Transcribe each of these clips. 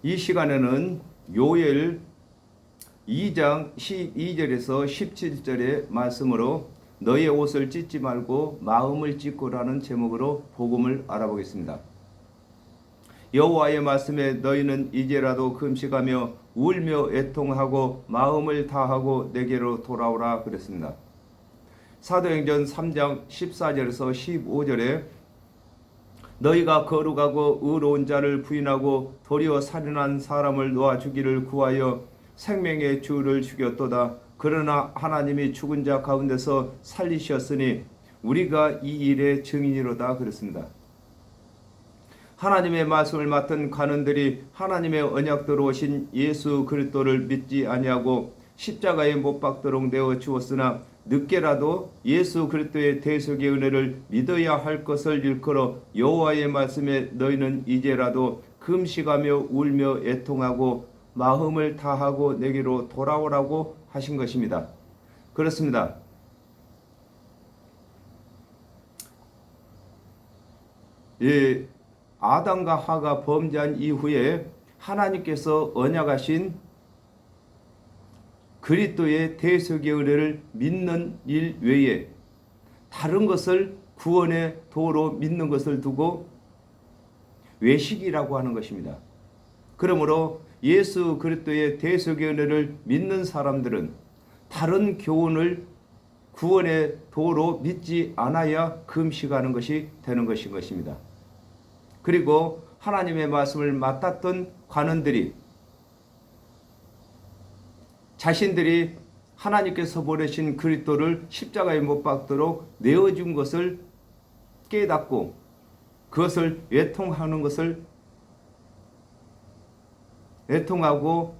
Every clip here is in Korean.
이 시간에는 요엘 2장 12절에서 17절의 말씀으로 너의 옷을 찢지 말고 마음을 찢고라는 제목으로 복음을 알아보겠습니다. 여호와의 말씀에 너희는 이제라도 금식하며 울며 애통하고 마음을 다하고 내게로 돌아오라 그랬습니다. 사도행전 3장 14절에서 15절에 너희가 거룩하고 의로운 자를 부인하고 도리어 살인한 사람을 놓아 주기를 구하여 생명의 주를 죽였도다. 그러나 하나님이 죽은 자 가운데서 살리셨으니 우리가 이 일의 증인이로다 그랬습니다. 하나님의 말씀을 맡은 관원들이 하나님의 언약대로 오신 예수 그리스도를 믿지 아니하고 십자가에 못 박도록 내어 주었으나 늦게라도 예수 그리스도의 대속의 은혜를 믿어야 할 것을 일컬어 여호와의 말씀에 너희는 이제라도 금식하며 울며 애통하고 마음을 다하고 내게로 돌아오라고 하신 것입니다. 그렇습니다. 아담과 하가 범죄한 이후에 하나님께서 언약하신 그리스도의 대속의 은혜를 믿는 일 외에 다른 것을 구원의 도로 믿는 것을 두고 외식이라고 하는 것입니다. 그러므로 예수 그리스도의 대속의 은혜를 믿는 사람들은 다른 교훈을 구원의 도로 믿지 않아야 금식하는 것이 되는 것인 것입니다. 그리고 하나님의 말씀을 맡았던 관원들이 자신들이 하나님께서 보내신 그리스도를 십자가에 못 박도록 내어준 것을 깨닫고 그것을 애통하고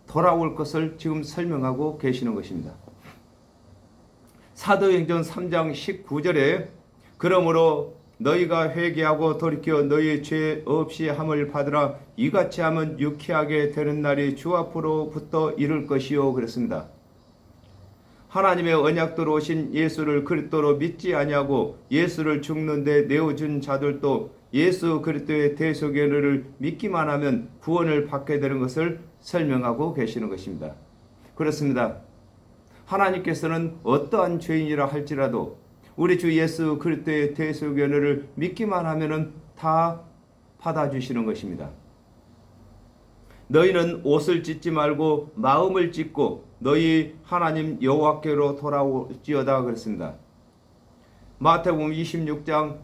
돌아올 것을 지금 설명하고 계시는 것입니다. 사도행전 3장 19절에 그러므로 너희가 회개하고 돌이켜 너희 죄 없이 함을 받으라. 이같이 하면 유쾌하게 되는 날이 주 앞으로부터 이를 것이요 그랬습니다. 하나님의 언약대로 오신 예수를 그리스도로 믿지 아니하고 예수를 죽는데 내어준 자들도 예수 그리스도의 대속의 은혜를 믿기만 하면 구원을 받게 되는 것을 설명하고 계시는 것입니다. 그렇습니다. 하나님께서는 어떠한 죄인이라 할지라도 우리 주 예수 그리스도의 대속의 은혜를 믿기만 하면은 다 받아주시는 것입니다. 너희는 옷을 찢지 말고 마음을 찢고 너희 하나님 여호와께로 돌아올지어다 그랬습니다. 마태복음 26장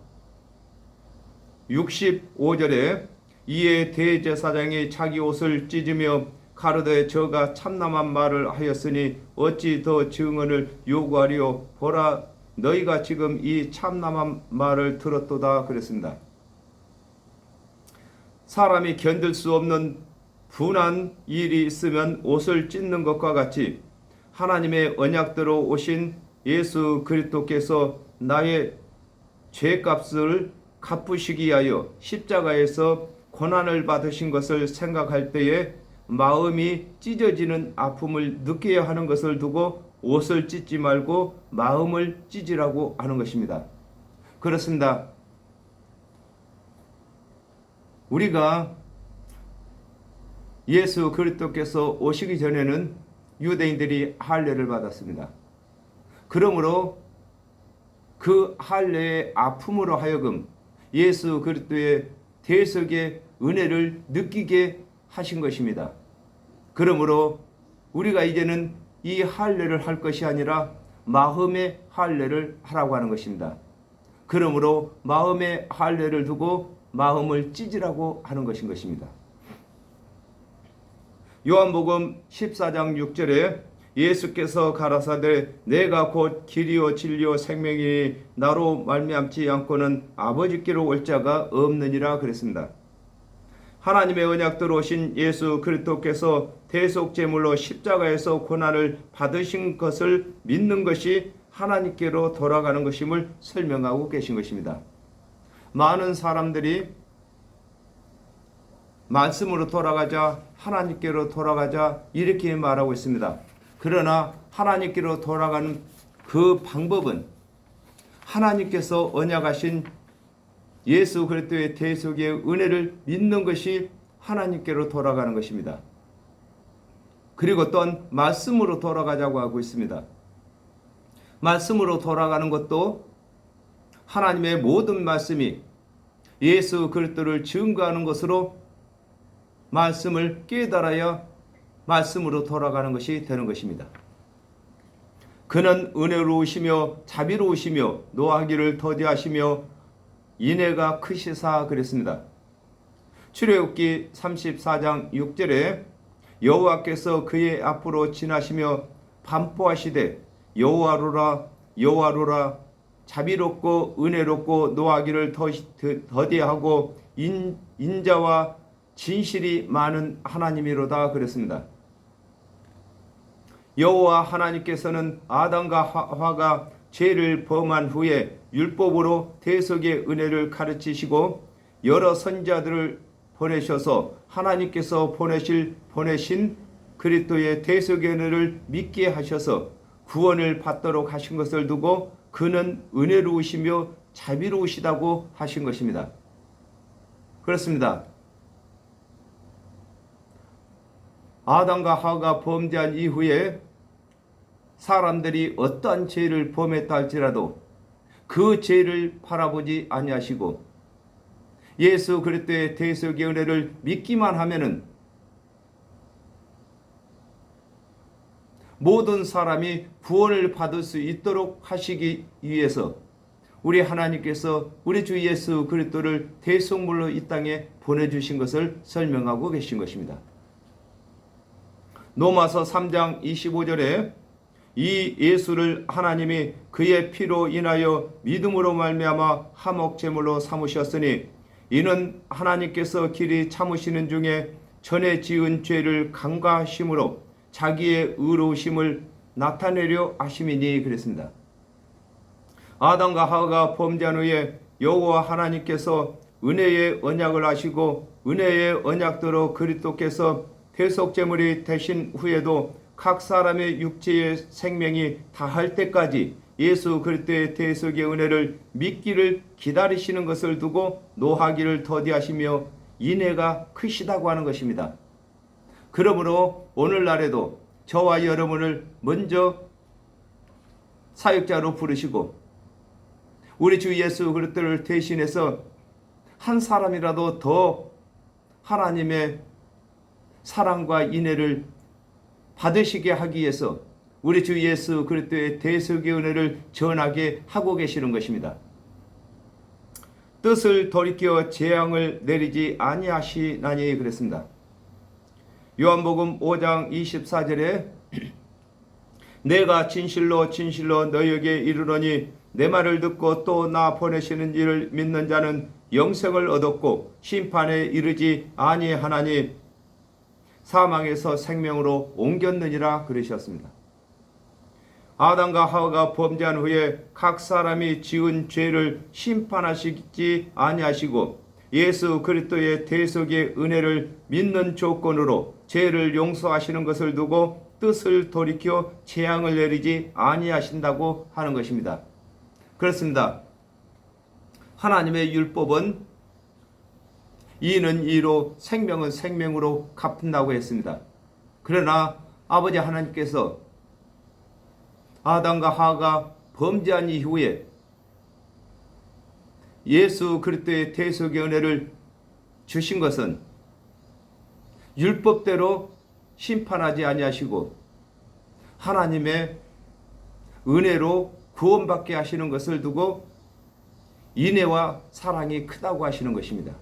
65절에 이에 대제사장이 자기 옷을 찢으며 가로되 저가 참남한 말을 하였으니 어찌 더 증언을 요구하리요. 보라 너희가 지금 이 참남한 말을 들었도다 그랬습니다. 사람이 견딜 수 없는 분한 일이 있으면 옷을 찢는 것과 같이 하나님의 언약대로 오신 예수 그리스도께서 나의 죄값을 갚으시기 위하여 십자가에서 고난을 받으신 것을 생각할 때에 마음이 찢어지는 아픔을 느껴야 하는 것을 두고 옷을 찢지 말고 마음을 찢으라고 하는 것입니다. 그렇습니다. 우리가 예수 그리스도께서 오시기 전에는 유대인들이 할례를 받았습니다. 그러므로 그 할례의 아픔으로 하여금 예수 그리스도의 대속의 은혜를 느끼게 하신 것입니다. 그러므로 우리가 이제는 이 할례를 할 것이 아니라 마음의 할례를 하라고 하는 것입니다. 그러므로 마음의 할례를 두고 마음을 찢으라고 하는 것입니다. 요한복음 14장 6절에 예수께서 가라사대 내가 곧 길이요 진리요 생명이니 나로 말미암지 않고는 아버지께로 올 자가 없느니라 그랬습니다. 하나님의 언약대로 오신 예수 그리스도께서 대속제물로 십자가에서 고난을 받으신 것을 믿는 것이 하나님께로 돌아가는 것임을 설명하고 계신 것입니다. 많은 사람들이 말씀으로 돌아가자, 하나님께로 돌아가자 이렇게 말하고 있습니다. 그러나 하나님께로 돌아가는 그 방법은 하나님께서 언약하신 예수 그리스도의 대속의 은혜를 믿는 것이 하나님께로 돌아가는 것입니다. 그리고 또한 말씀으로 돌아가자고 하고 있습니다. 말씀으로 돌아가는 것도 하나님의 모든 말씀이 예수 그리스도를 증거하는 것으로 말씀을 깨달아야 말씀으로 돌아가는 것이 되는 것입니다. 그는 은혜로우시며 자비로우시며 노하기를 더디하시며 인애가 크시사 그랬습니다. 출애굽기 34장 6절에 여호와께서 그의 앞으로 지나시며 반포하시되 여호와로라 여호와로라 자비롭고 은혜롭고 노하기를 더디하고 인자와 진실이 많은 하나님이로다 그랬습니다. 여호와 하나님께서는 아담과 하와가 죄를 범한 후에 율법으로 대속의 은혜를 가르치시고 여러 선지자들을 보내셔서 하나님께서 보내신 그리스도의 대속의 은혜를 믿게 하셔서 구원을 받도록 하신 것을 두고 그는 은혜로우시며 자비로우시다고 하신 것입니다. 그렇습니다. 아담과 하와가 범죄한 이후에 사람들이 어떠한 죄를 범했다 할지라도 그 죄를 바라보지 아니하시고 예수 그리스도의 대속의 은혜를 믿기만 하면은 모든 사람이 구원을 받을 수 있도록 하시기 위해서 우리 하나님께서 우리 주 예수 그리스도를 대속물로 이 땅에 보내주신 것을 설명하고 계신 것입니다. 로마서 3장 25절에 이 예수를 하나님이 그의 피로 인하여 믿음으로 말미암아 화목제물로 삼으셨으니 이는 하나님께서 길이 참으시는 중에 전에 지은 죄를 간과하심으로 자기의 의로우심을 나타내려 하심이니 그랬습니다. 아담과 하와가 범죄한 후에 여호와 하나님께서 은혜의 언약을 하시고 은혜의 언약대로 그리스도께서 대속제물이 되신 후에도 각 사람의 육체의 생명이 다할 때까지 예수 그리스도의 대속의 은혜를 믿기를 기다리시는 것을 두고 노하기를 더디하시며 인애가 크시다고 하는 것입니다. 그러므로 오늘날에도 저와 여러분을 먼저 사역자로 부르시고 우리 주 예수 그리스도를 대신해서 한 사람이라도 더 하나님의 사랑과 인애를 받으시게 하기 위해서 우리 주 예수 그리스도의 대속의 은혜를 전하게 하고 계시는 것입니다. 뜻을 돌이켜 재앙을 내리지 아니하시나니 그랬습니다. 요한복음 5장 24절에 내가 진실로 진실로 너희에게 이르노니 내 말을 듣고 또 나 보내시는 이를 믿는 자는 영생을 얻었고 심판에 이르지 아니하나니 사망에서 생명으로 옮겼느니라 그러셨습니다. 아담과 하와가 범죄한 후에 각 사람이 지은 죄를 심판하시지 아니하시고 예수 그리스도의 대속의 은혜를 믿는 조건으로 죄를 용서하시는 것을 두고 뜻을 돌이켜 재앙을 내리지 아니하신다고 하는 것입니다. 그렇습니다. 하나님의 율법은 이는 이로 생명은 생명으로 갚는다고 했습니다. 그러나 아버지 하나님께서 아담과 하와가 범죄한 이후에 예수 그리스도의 대속의 은혜를 주신 것은 율법대로 심판하지 아니하시고 하나님의 은혜로 구원받게 하시는 것을 두고 인애와 사랑이 크다고 하시는 것입니다.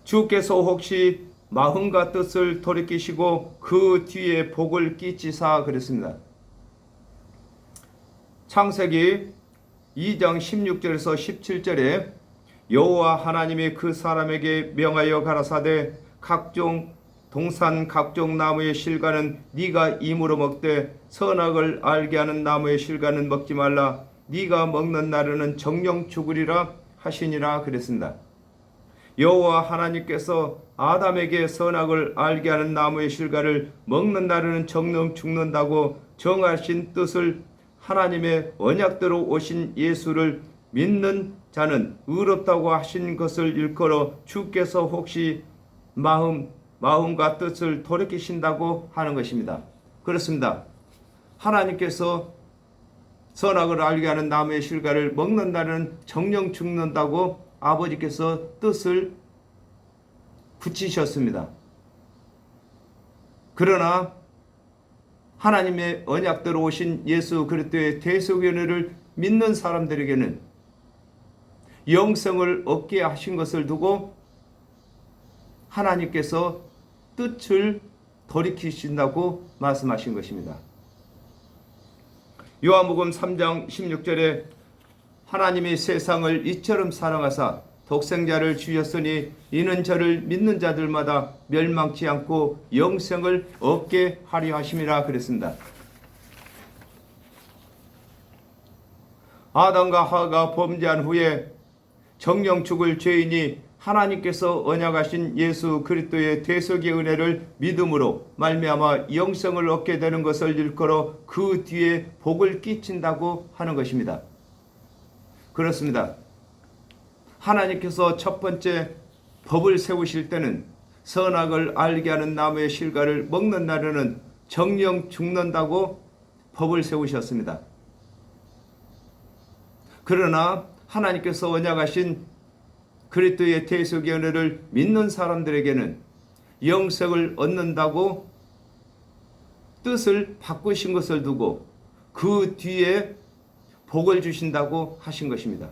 주께서 혹시 마음과 뜻을 돌이키시고 그 뒤에 복을 끼치사 그랬습니다. 창세기 2장 16절에서 17절에 여호와 하나님이 그 사람에게 명하여 가라사대 각종 동산 각종 나무의 실과는 네가 임으로 먹되 선악을 알게 하는 나무의 실과는 먹지 말라. 네가 먹는 날에는 정령 죽으리라 하시니라 그랬습니다. 여호와 하나님께서 아담에게 선악을 알게 하는 나무의 실과를 먹는 날에는 정령 죽는다고 정하신 뜻을 하나님의 언약대로 오신 예수를 믿는 자는 의롭다고 하신 것을 일컬어 주께서 혹시 마음과 뜻을 돌이키신다고 하는 것입니다. 그렇습니다. 하나님께서 선악을 알게 하는 나무의 실과를 먹는다는 정령 죽는다고 아버지께서 뜻을 붙이셨습니다. 그러나 하나님의 언약대로 오신 예수 그리스도의 대속의 은혜를 믿는 사람들에게는 영생을 얻게 하신 것을 두고 하나님께서 뜻을 돌이키신다고 말씀하신 것입니다. 요한복음 3장 16절에 하나님이 세상을 이처럼 사랑하사 독생자를 주셨으니 이는 저를 믿는 자들마다 멸망치 않고 영생을 얻게 하려 하심이라 그랬습니다. 아담과 하와가 범죄한 후에 정령 죽을 죄인이 하나님께서 언약하신 예수 그리스도의 대속의 은혜를 믿음으로 말미암아 영생을 얻게 되는 것을 일컬어 그 뒤에 복을 끼친다고 하는 것입니다. 그렇습니다. 하나님께서 첫 번째 법을 세우실 때는 선악을 알게 하는 나무의 실과를 먹는 날에는 정령 죽는다고 법을 세우셨습니다. 그러나 하나님께서 언약하신 그리스도의 대속의 은혜를 믿는 사람들에게는 영생을 얻는다고 뜻을 바꾸신 것을 두고 그 뒤에 복을 주신다고 하신 것입니다.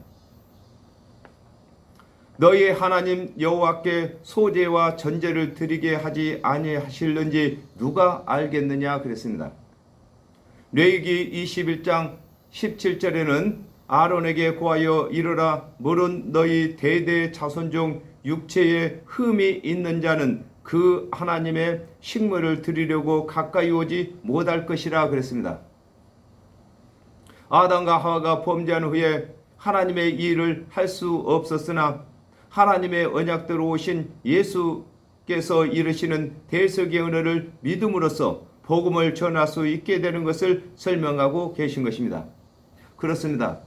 너희 하나님 여호와께 소제와 전제를 드리게 하지 아니하실는지 누가 알겠느냐 그랬습니다. 레위기 21장 17절에는 아론에게 고하여 이르라 물은 너희 대대 자손 중 육체에 흠이 있는 자는 그 하나님의 식물을 드리려고 가까이 오지 못할 것이라 그랬습니다. 아담과 하와가 범죄한 후에 하나님의 일을 할 수 없었으나 하나님의 언약대로 오신 예수께서 이르시는 대속의 은혜를 믿음으로써 복음을 전할 수 있게 되는 것을 설명하고 계신 것입니다. 그렇습니다.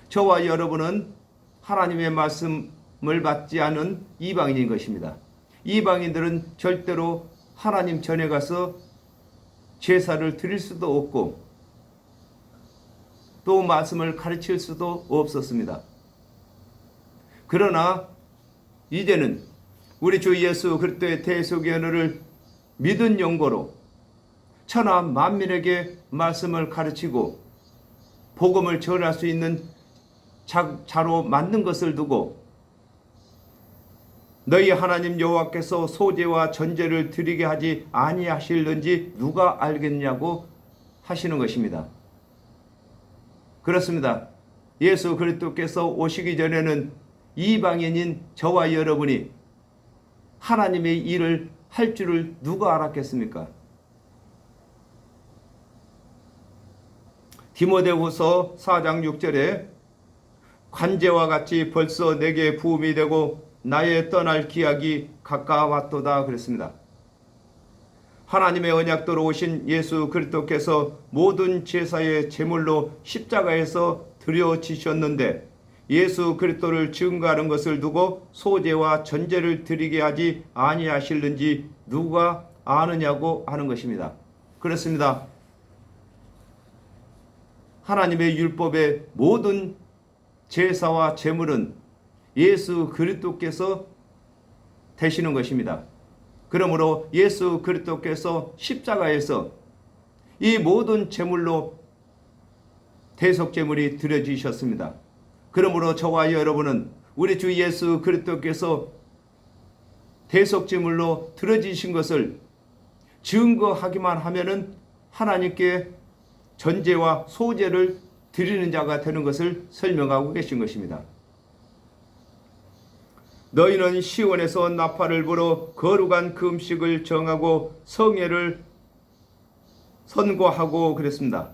저와 여러분은 하나님의 말씀을 받지 않은 이방인인 것입니다. 이방인들은 절대로 하나님 전에 가서 제사를 드릴 수도 없고 또 말씀을 가르칠 수도 없었습니다. 그러나 이제는 우리 주 예수 그리스도의 대속의 은혜를 믿은 용고로 천하 만민에게 말씀을 가르치고 복음을 전할 수 있는 자로 만든 것을 두고 너희 하나님 여호와께서 소제와 전제를 드리게 하지 아니하실는지 누가 알겠냐고 하시는 것입니다. 그렇습니다. 예수 그리스도께서 오시기 전에는 이방인인 저와 여러분이 하나님의 일을 할 줄을 누가 알았겠습니까? 디모데후서 4장 6절에 관제와 같이 벌써 내게 부음이 되고 나의 떠날 기약이 가까웠도다 그랬습니다. 하나님의 언약대로 오신 예수 그리스도께서 모든 제사의 제물로 십자가에서 드려지셨는데 예수 그리스도를 증거하는 것을 두고 소제와 전제를 드리게 하지 아니하실는지 누가 아느냐고 하는 것입니다. 그렇습니다. 하나님의 율법의 모든 제사와 제물은 예수 그리스도께서 되시는 것입니다. 그러므로 예수 그리스도께서 십자가에서 이 모든 제물로 대속제물이 드려지셨습니다. 그러므로 저와 여러분은 우리 주 예수 그리스도께서 대속제물로 드려지신 것을 증거하기만 하면은 하나님께 전제와 소제를 드리는 자가 되는 것을 설명하고 계신 것입니다. 너희는 시온에서 나팔을 불어 거룩한 금식을 정하고 성회를 선고하고 그랬습니다.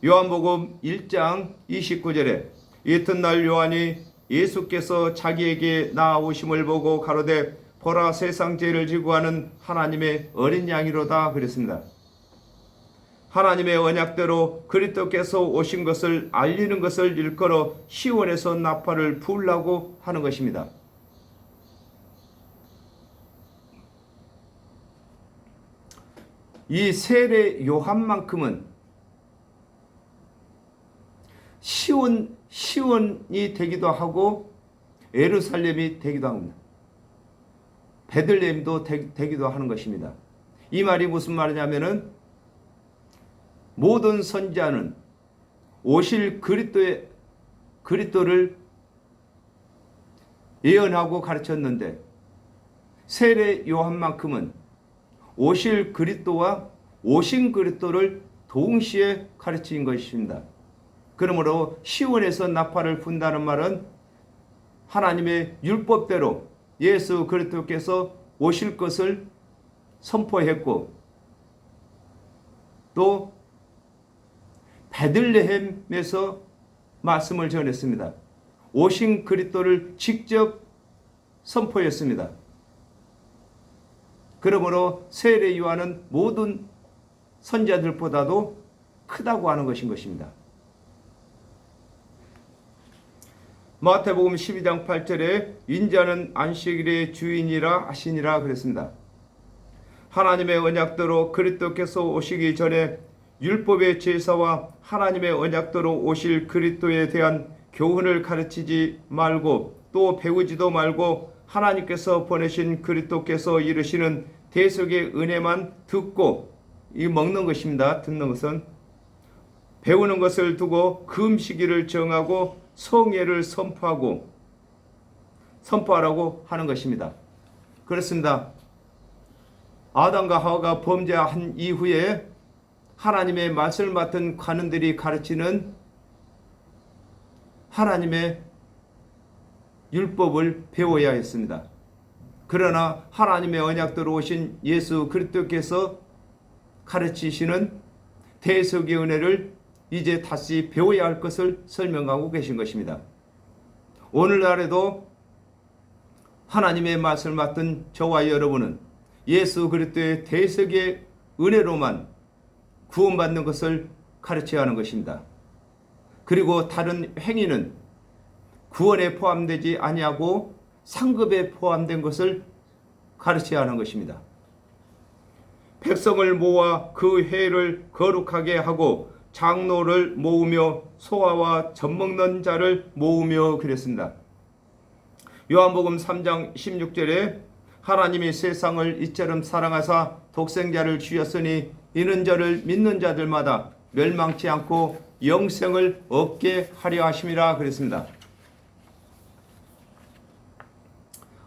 요한복음 1장 29절에 이튿날 요한이 예수께서 자기에게 나아오심을 보고 가로되 보라 세상 죄를 지고 하는 하나님의 어린 양이로다 그랬습니다. 하나님의 언약대로 그리스도께서 오신 것을 알리는 것을 일컬어 시온에서 나팔을 불라고 하는 것입니다. 이 세례 요한만큼은 시온이 되기도 하고 예루살렘이 되기도 합니다. 베들레헴도 되기도 하는 것입니다. 이 말이 무슨 말이냐면은 모든 선지자는 오실 그리스도를 예언하고 가르쳤는데 세례 요한만큼은 오실 그리스도와 오신 그리스도를 동시에 가르친 것입니다. 그러므로 시온에서 나팔을 분다는 말은 하나님의 율법대로 예수 그리스도께서 오실 것을 선포했고 또 베들레헴에서 말씀을 전했습니다. 오신 그리스도를 직접 선포했습니다. 그러므로 세례 요한은 모든 선지자들보다도 크다고 하는 것입니다. 마태복음 12장 8절에 인자는 안식일의 주인이라 하시니라 그랬습니다. 하나님의 언약대로 그리스도께서 오시기 전에 율법의 제사와 하나님의 언약대로 오실 그리스도에 대한 교훈을 가르치지 말고 또 배우지도 말고 하나님께서 보내신 그리스도께서 이르시는 대속의 은혜만 듣고 이 먹는 것입니다. 듣는 것은 배우는 것을 두고 금식일을 정하고 성회를 선포하라고 하는 것입니다. 그렇습니다. 아담과 하와가 범죄한 이후에 하나님의 말씀을 맡은 관원들이 가르치는 하나님의 율법을 배워야 했습니다. 그러나 하나님의 언약대로 오신 예수 그리스도께서 가르치시는 대속의 은혜를 이제 다시 배워야 할 것을 설명하고 계신 것입니다. 오늘날에도 하나님의 말씀을 맡은 저와 여러분은 예수 그리스도의 대속의 은혜로만 구원받는 것을 가르쳐야 하는 것입니다. 그리고 다른 행위는 구원에 포함되지 아니하고 상급에 포함된 것을 가르쳐야 하는 것입니다. 백성을 모아 그 회를 거룩하게 하고 장로를 모으며 소화와 젖먹는 자를 모으며 그랬습니다. 요한복음 3장 16절에 하나님이 세상을 이처럼 사랑하사 독생자를 주셨으니 이는 저를 믿는 자들마다 멸망치 않고 영생을 얻게 하려 하심이라 그랬습니다.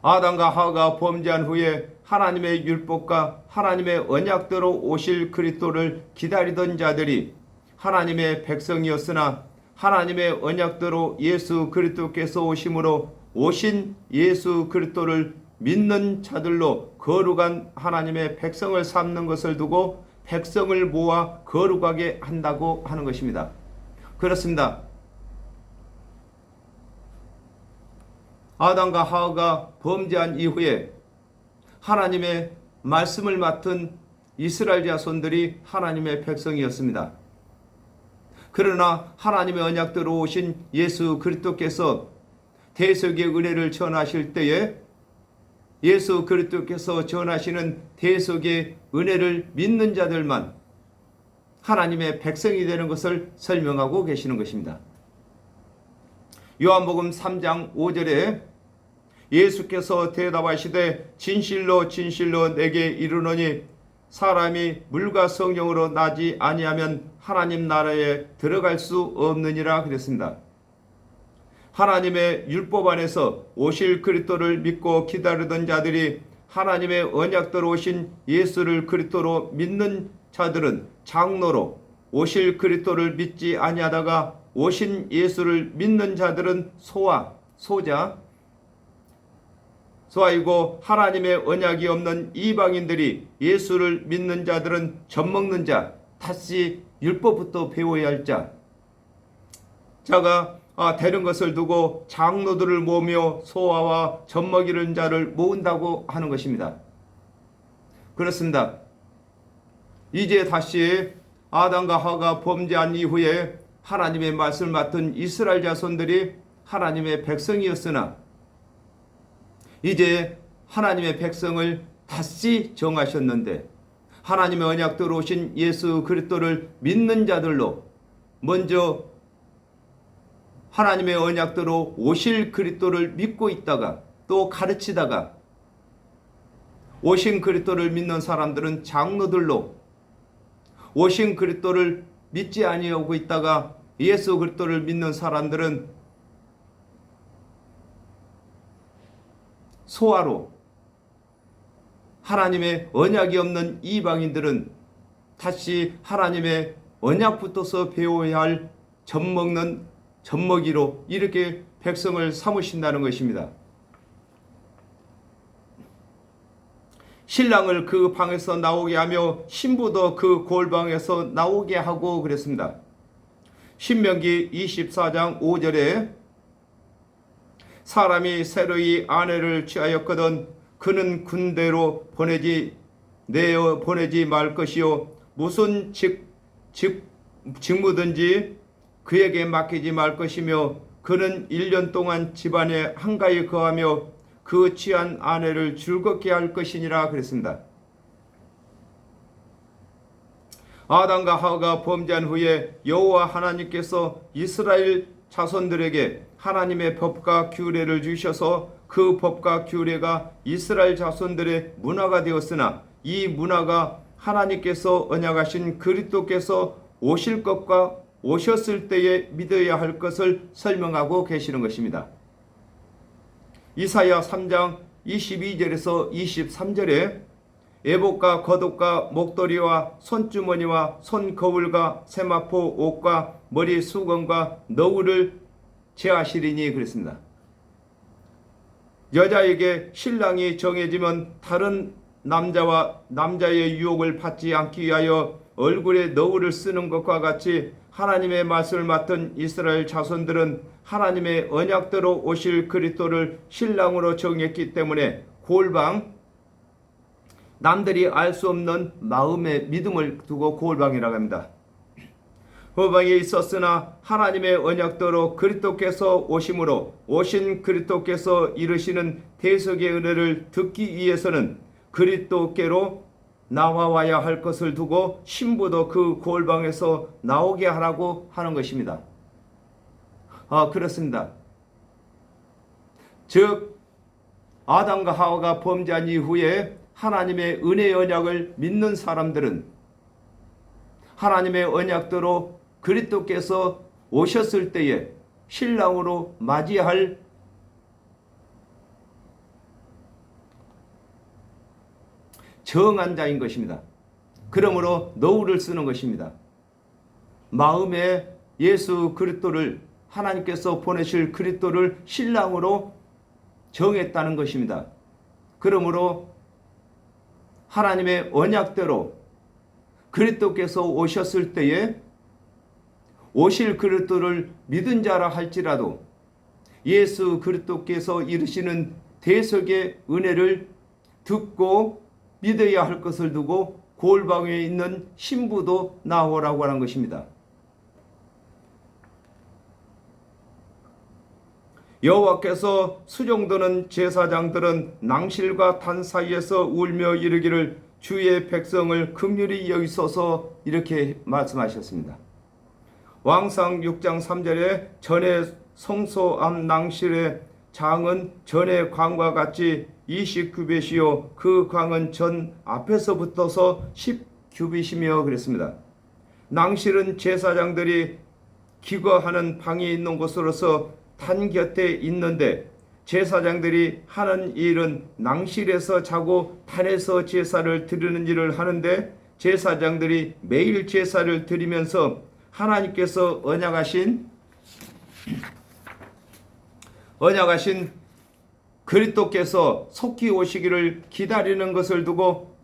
아담과 하와가 범죄한 후에 하나님의 율법과 하나님의 언약대로 오실 그리스도를 기다리던 자들이 하나님의 백성이었으나 하나님의 언약대로 예수 그리스도께서 오심으로 오신 예수 그리스도를 믿는 자들로 거룩한 하나님의 백성을 삼는 것을 두고 백성을 모아 거룩하게 한다고 하는 것입니다. 그렇습니다. 아담과 하와가 범죄한 이후에 하나님의 말씀을 맡은 이스라엘 자손들이 하나님의 백성이었습니다. 그러나 하나님의 언약대로 오신 예수 그리스도께서 대속의 은혜를 전하실 때에 예수 그리스도께서 전하시는 대속의 은혜를 믿는 자들만 하나님의 백성이 되는 것을 설명하고 계시는 것입니다. 요한복음 3장 5절에 예수께서 대답하시되 진실로 진실로 내게 이르노니 사람이 물과 성령으로 나지 아니하면 하나님 나라에 들어갈 수 없느니라 그랬습니다. 하나님의 율법 안에서 오실 그리스도를 믿고 기다리던 자들이 하나님의 언약대로 오신 예수를 그리스도로 믿는 자들은 장로로 오실 그리스도를 믿지 아니하다가 오신 예수를 믿는 자들은 소아이고 하나님의 언약이 없는 이방인들이 예수를 믿는 자들은 젖먹는 자, 다시 율법부터 배워야 할 자가 되는 것을 두고 장로들을 모으며 소아와 젖먹이는 자를 모은다고 하는 것입니다. 그렇습니다. 이제 다시 아담과 하와가 범죄한 이후에 하나님의 말씀을 맡은 이스라엘 자손들이 하나님의 백성이었으나 이제 하나님의 백성을 다시 정하셨는데 하나님의 언약대로 오신 예수 그리스도를 믿는 자들로 먼저 하나님의 언약대로 오실 그리스도를 믿고 있다가 또 가르치다가 오신 그리스도를 믿는 사람들은 장로들로 오신 그리스도를 믿지 아니하고 있다가 예수 그리스도를 믿는 사람들은 소아로 하나님의 언약이 없는 이방인들은 다시 하나님의 언약부터서 배워야 할 젖먹는 젖먹이로 이렇게 백성을 삼으신다는 것입니다. 신랑을 그 방에서 나오게 하며 신부도 그 골방에서 나오게 하고 그랬습니다. 신명기 24장 5절에 사람이 새로이 아내를 취하였거든 그는 군대로 내어 보내지 말 것이요 무슨 직무든지 그에게 맡기지 말 것이며 그는 1년 동안 집안에 한가히 거하며 그 취한 아내를 즐겁게 할 것이니라 그랬습니다. 아담과 하와가 범죄한 후에 여호와 하나님께서 이스라엘 자손들에게 하나님의 법과 규례를 주셔서 그 법과 규례가 이스라엘 자손들의 문화가 되었으나 이 문화가 하나님께서 언약하신 그리스도께서 오실 것과 오셨을 때에 믿어야 할 것을 설명하고 계시는 것입니다. 이사야 3장 22절에서 23절에 애복과 겉옷과 목도리와 손주머니와 손거울과 세마포 옷과 머리 수건과 너울을 제하시리니 그랬습니다. 여자에게 신랑이 정해지면 다른 남자의 유혹을 받지 않기 위하여 얼굴에 너울을 쓰는 것과 같이 하나님의 말씀을 맡은 이스라엘 자손들은 하나님의 언약대로 오실 그리스도를 신랑으로 정했기 때문에 골방, 남들이 알 수 없는 마음의 믿음을 두고 골방이라고 합니다. 골방에 있었으나 하나님의 언약대로 그리스도께서 오심으로 오신 그리스도께서 이르시는 대속의 은혜를 듣기 위해서는 그리스도께로 나와야 할 것을 두고 신부도 그 골방에서 나오게 하라고 하는 것입니다. 그렇습니다. 즉 아담과 하와가 범죄한 이후에 하나님의 은혜의 언약을 믿는 사람들은 하나님의 언약대로 그리스도께서 오셨을 때에 신랑으로 맞이할 정한 자인 것입니다. 그러므로 너울을 쓰는 것입니다. 마음에 예수 그리스도를 하나님께서 보내실 그리스도를 신랑으로 정했다는 것입니다. 그러므로 하나님의 언약대로 그리스도께서 오셨을 때에 오실 그리스도를 믿은 자라 할지라도 예수 그리스도께서 이르시는 대속의 은혜를 듣고 믿어야 할 것을 두고 골방에 있는 신부도 나오라고 하는 것입니다. 여호와께서 수종드는 제사장들은 낭실과 탄 사이에서 울며 이르기를 주의 백성을 긍휼히 여기소서 이렇게 말씀하셨습니다. 왕상 6장 3절에 전에 성소 앞 낭실의 장은 전의 광과 같이 20규빗이요 그 광은 전 앞에서부터서 10규빗이며 그랬습니다. 낭실은 제사장들이 기거하는 방이 있는 곳으로서 탄 곁에 있는데 제사장들이 하는 일은 낭실에서 자고 탄에서 제사를 드리는 일을 하는데 제사장들이 매일 제사를 드리면서 하나님께서 언약하신 그리스도께서 속히 오시기를 기다리는 것을 두고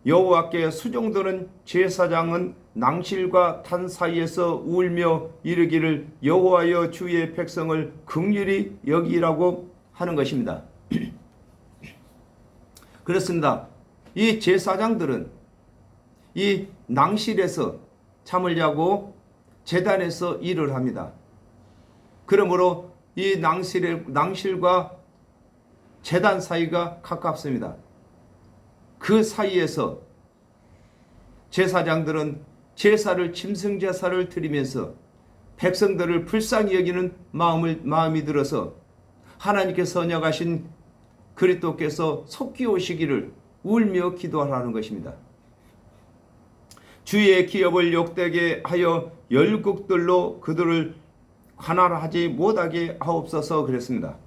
여호와께 수종드는 제사장은 낭실과 탄 사이에서 울며 이르기를 여호와여 주의 백성을 긍휼히 여기라고 하는 것입니다. 그렇습니다. 이 제사장들은 이 낭실에서 잠을 자고 제단에서 일을 합니다. 그러므로 이 낭실과 제단 사이가 가깝습니다. 그 사이에서 제사장들은 제사를 짐승제사를 드리면서 백성들을 불쌍히 여기는 마음이 들어서 하나님께서 언약하신 그리스도께서 속히 오시기를 울며 기도하라는 것입니다. 주의 기업을 욕되게 하여 열국들로 그들을 관할하지 못하게 하옵소서 그랬습니다.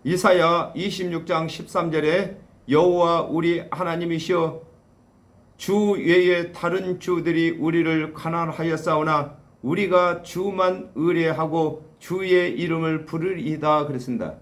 이사야 26장 13절에 여호와 우리 하나님이시여 주 외에 다른 주들이 우리를 관할하였사오나 우리가 주만 의뢰하고 주의 이름을 부르리이다 그랬습니다.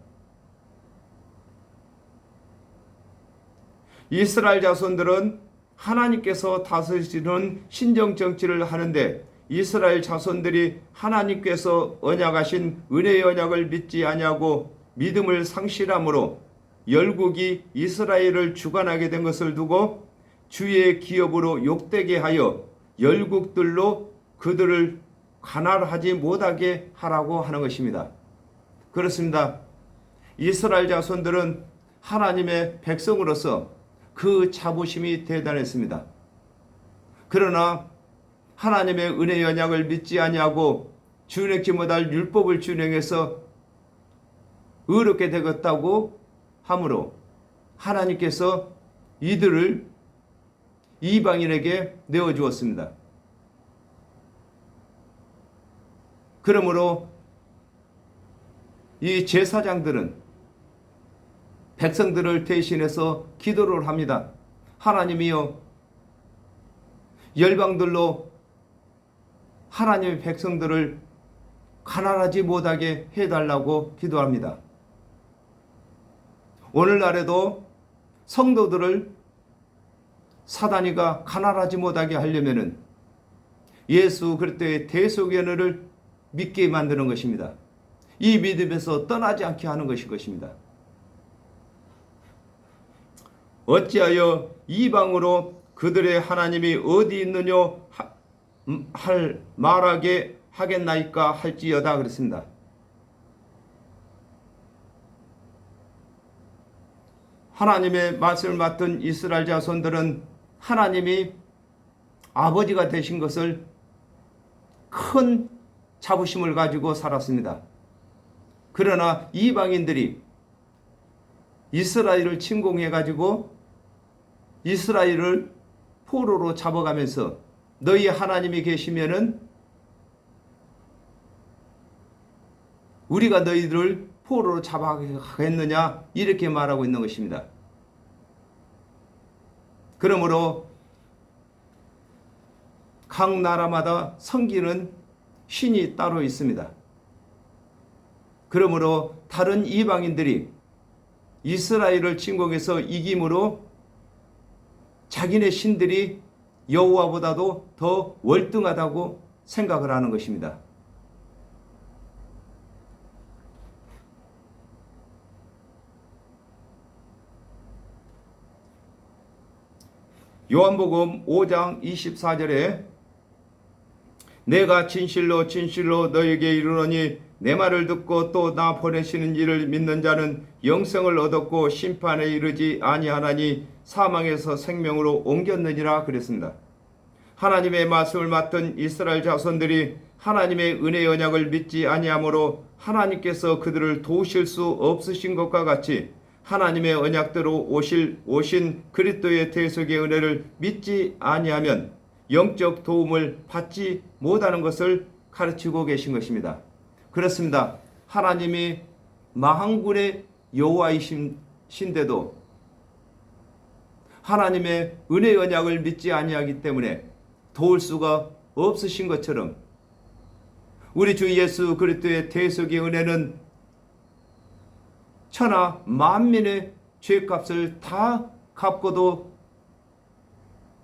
이스라엘 자손들은 하나님께서 다스리시는 신정정치를 하는데 이스라엘 자손들이 하나님께서 언약하신 은혜의 언약을 믿지 아니하고 믿음을 상실함으로 열국이 이스라엘을 주관하게 된 것을 두고 주의 기업으로 욕되게 하여 열국들로 그들을 관할하지 못하게 하라고 하는 것입니다. 그렇습니다. 이스라엘 자손들은 하나님의 백성으로서 그 자부심이 대단했습니다. 그러나 하나님의 은혜의 언약을 믿지 아니하고 준행치 못할 율법을 준행해서 의롭게 되겠다고 하므로 하나님께서 이들을 이방인에게 내어주었습니다. 그러므로 이 제사장들은 백성들을 대신해서 기도를 합니다. 하나님이여 열방들로 하나님의 백성들을 가난하지 못하게 해달라고 기도합니다. 오늘날에도 성도들을 사단이가 가난하지 못하게 하려면은 예수 그리스도의 대속연회를 믿게 만드는 것입니다. 이 믿음에서 떠나지 않게 하는 것입니다. 어찌하여 이방으로 그들의 하나님이 어디 있느냐 말하게 하겠나이까 할지어다 그랬습니다. 하나님의 말씀을 맡은 이스라엘 자손들은 하나님이 아버지가 되신 것을 큰 자부심을 가지고 살았습니다. 그러나 이방인들이 이스라엘을 침공해 가지고 이스라엘을 포로로 잡아가면서 너희 하나님이 계시면은 우리가 너희들을 포로로 잡아가겠느냐 이렇게 말하고 있는 것입니다. 그러므로 각 나라마다 섬기는 신이 따로 있습니다. 그러므로 다른 이방인들이 이스라엘을 침공해서 이김으로 자기네 신들이 여호와보다도 더 월등하다고 생각을 하는 것입니다. 요한복음 5장 24절에 내가 진실로 진실로 너에게 이르노니 내 말을 듣고 또 나 보내시는 이를 믿는 자는 영생을 얻었고 심판에 이르지 아니하나니 사망에서 생명으로 옮겼느니라 그랬습니다. 하나님의 말씀을 맡은 이스라엘 자손들이 하나님의 은혜의 언약을 믿지 아니하므로 하나님께서 그들을 도우실 수 없으신 것과 같이 하나님의 언약대로 오신 그리스도의 대속의 은혜를 믿지 아니하면 영적 도움을 받지 못하는 것을 가르치고 계신 것입니다. 그렇습니다. 하나님이 만군의 여호와이신데도 하나님의 은혜의 언약을 믿지 아니하기 때문에 도울 수가 없으신 것처럼 우리 주 예수 그리스도의 대속의 은혜는 천하 만민의 죄값을 다 갚고도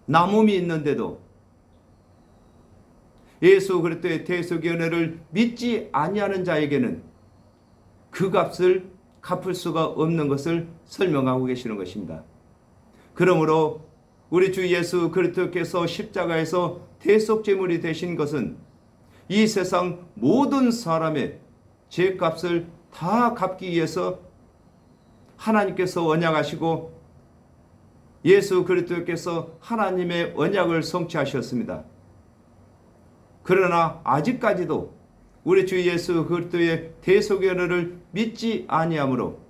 남음이 있는데도 예수 그리스도의 대속의 은혜를 믿지 아니하는 자에게는 그 값을 갚을 수가 없는 것을 설명하고 계시는 것입니다. 그러므로 우리 주 예수 그리스도께서 십자가에서 대속제물이 되신 것은 이 세상 모든 사람의 죄값을 다 갚기 위해서 하나님께서 언약하시고 예수 그리스도께서 하나님의 언약을 성취하셨습니다. 그러나 아직까지도 우리 주 예수 그리스도의 대속의 은혜를 믿지 아니하므로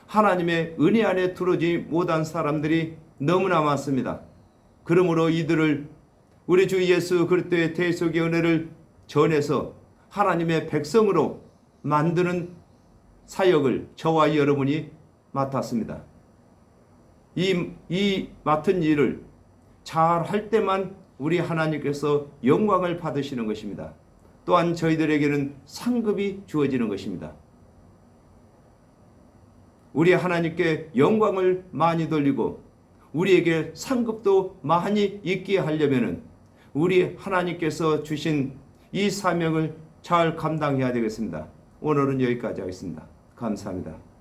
하나님의 은혜 안에 들어오지 못한 사람들이 너무나 많습니다. 그러므로 이들을 우리 주 예수 그리스도의 대속의 은혜를 전해서 하나님의 백성으로 만드는 사역을 저와 여러분이 맡았습니다. 이 맡은 일을 잘 할 때만 우리 하나님께서 영광을 받으시는 것입니다. 또한 저희들에게는 상급이 주어지는 것입니다. 우리 하나님께 영광을 많이 돌리고 우리에게 상급도 많이 있게 하려면 우리 하나님께서 주신 이 사명을 잘 감당해야 되겠습니다. 오늘은 여기까지 하겠습니다. 감사합니다.